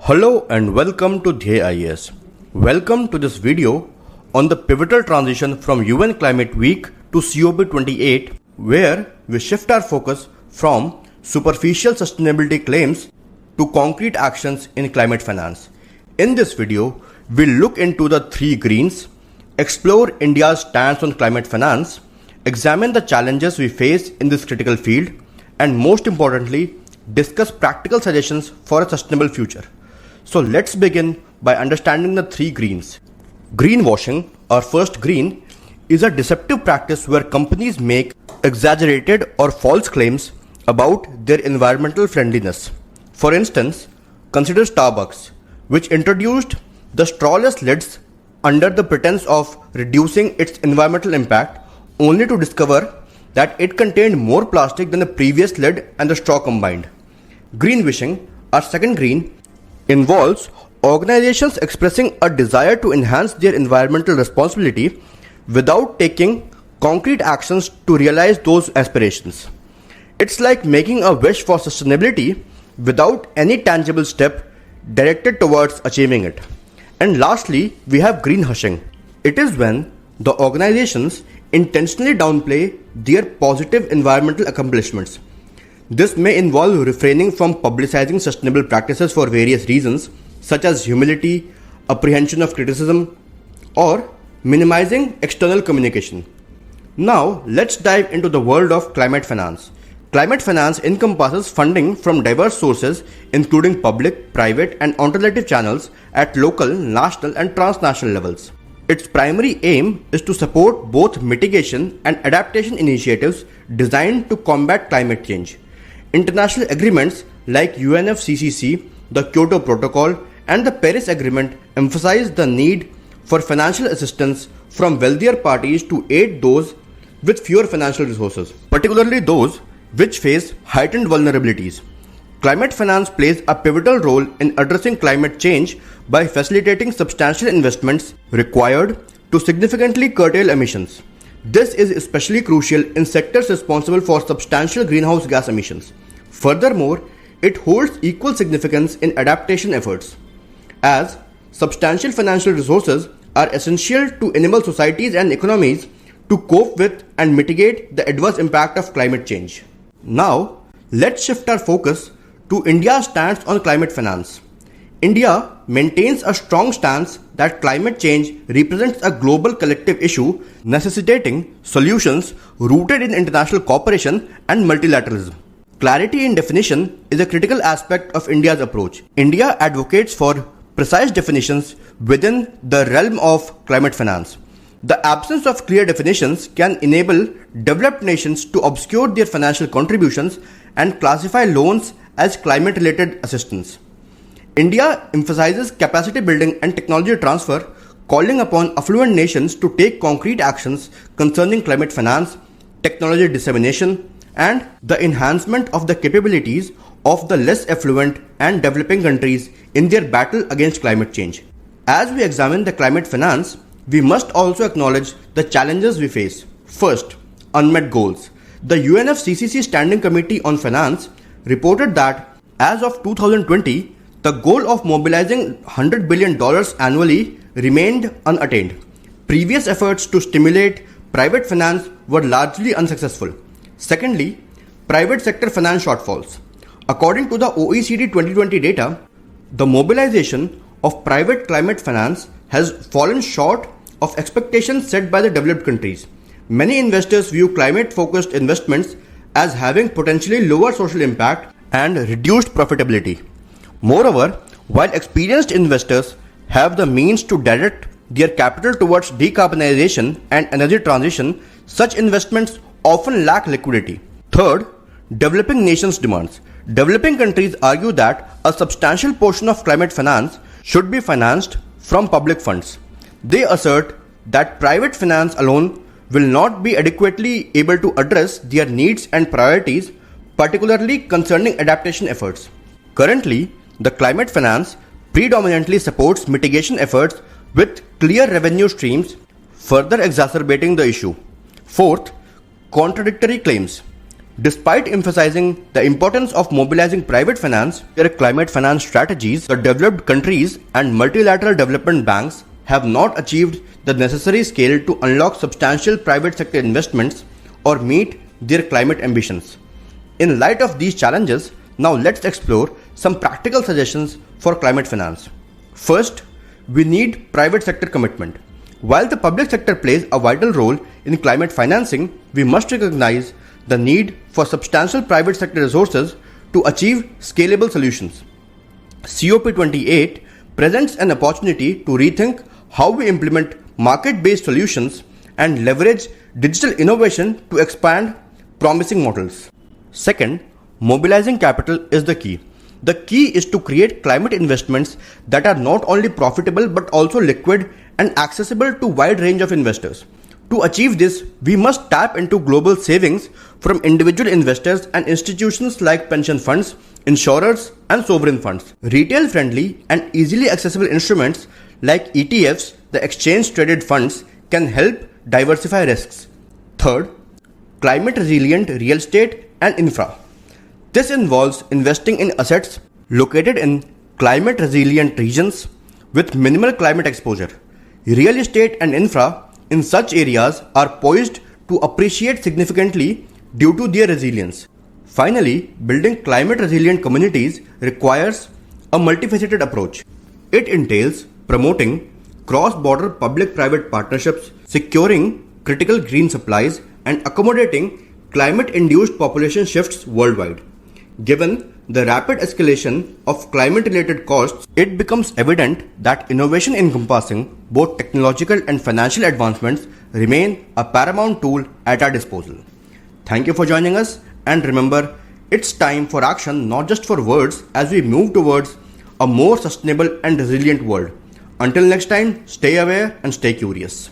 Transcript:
Hello and welcome to Dhyeya. Welcome to this video on the pivotal transition from UN Climate Week to COP28, where we shift our focus from superficial sustainability claims to concrete actions in climate finance. In this video, we'll look into the three greens, explore India's stance on climate finance, examine the challenges we face in this critical field, and most importantly, discuss practical suggestions for a sustainable future. So let's begin by understanding the three greens. Greenwashing, or first green, is a deceptive practice where companies make exaggerated or false claims about their environmental friendliness. For instance, consider Starbucks, which introduced the strawless lids under the pretense of reducing its environmental impact, only to discover that it contained more plastic than the previous lid and the straw combined. Greenwashing, our second green, involves organizations expressing a desire to enhance their environmental responsibility without taking concrete actions to realize those aspirations. It's like making a wish for sustainability without any tangible step directed towards achieving it. And lastly, we have greenwashing. It is when the organizations intentionally downplay their positive environmental accomplishments. This may involve refraining from publicizing sustainable practices for various reasons, such as humility, apprehension of criticism, or minimizing external communication. Now, let's dive into the world of climate finance. Climate finance encompasses funding from diverse sources, including public, private, and alternative channels at local, national, and transnational levels. Its primary aim is to support both mitigation and adaptation initiatives designed to combat climate change. International agreements like UNFCCC, the Kyoto Protocol, and the Paris Agreement emphasize the need for financial assistance from wealthier parties to aid those with fewer financial resources, particularly those which face heightened vulnerabilities. Climate finance plays a pivotal role in addressing climate change by facilitating substantial investments required to significantly curtail emissions. This is especially crucial in sectors responsible for substantial greenhouse gas emissions. Furthermore, it holds equal significance in adaptation efforts, as substantial financial resources are essential to enable societies and economies to cope with and mitigate the adverse impact of climate change. Now, let's shift our focus to India's stance on climate finance. India maintains a strong stance that climate change represents a global collective issue necessitating solutions rooted in international cooperation and multilateralism. Clarity in definition is a critical aspect of India's approach. India advocates for precise definitions within the realm of climate finance. The absence of clear definitions can enable developed nations to obscure their financial contributions and classify loans as climate-related assistance. India emphasizes capacity building and technology transfer, calling upon affluent nations to take concrete actions concerning climate finance, technology dissemination, and the enhancement of the capabilities of the less affluent and developing countries in their battle against climate change. As we examine the climate finance, we must also acknowledge the challenges we face. First, unmet goals. The UNFCCC Standing Committee on Finance reported that as of 2020, the goal of mobilizing $100 billion annually remained unattained. Previous efforts to stimulate private finance were largely unsuccessful. Secondly, private sector finance shortfalls. According to the OECD 2020 data, the mobilization of private climate finance has fallen short of expectations set by the developed countries. Many investors view climate-focused investments as having potentially lower social impact and reduced profitability. Moreover, while experienced investors have the means to direct their capital towards decarbonization and energy transition, such investments often lack liquidity. Third, developing nations' demands. Developing countries argue that a substantial portion of climate finance should be financed from public funds. They assert that private finance alone will not be adequately able to address their needs and priorities, particularly concerning adaptation efforts. Currently, the climate finance predominantly supports mitigation efforts with clear revenue streams, further exacerbating the issue. Fourth, contradictory claims. Despite emphasizing the importance of mobilizing private finance, their climate finance strategies, the developed countries and multilateral development banks have not achieved the necessary scale to unlock substantial private sector investments or meet their climate ambitions. In light of these challenges, now let's explore some practical suggestions for climate finance. First, we need private sector commitment. While the public sector plays a vital role in climate financing, we must recognize the need for substantial private sector resources to achieve scalable solutions. COP28 presents an opportunity to rethink how we implement market-based solutions and leverage digital innovation to expand promising models. Second, mobilizing capital is the key. The key is to create climate investments that are not only profitable but also liquid and accessible to a wide range of investors. To achieve this, we must tap into global savings from individual investors and institutions like pension funds, insurers, and sovereign funds. Retail-friendly and easily accessible instruments like ETFs, the exchange-traded funds, can help diversify risks. Third, climate-resilient real estate and infra. This involves investing in assets located in climate-resilient regions with minimal climate exposure. Real estate and infra in such areas are poised to appreciate significantly due to their resilience. Finally, building climate-resilient communities requires a multifaceted approach. It entails promoting cross-border public-private partnerships, securing critical green supplies, and accommodating climate-induced population shifts worldwide. Given the rapid escalation of climate-related costs, it becomes evident that innovation encompassing both technological and financial advancements remain a paramount tool at our disposal. Thank you for joining us, and remember, it's time for action, not just for words, as we move towards a more sustainable and resilient world. Until next time, stay aware and stay curious.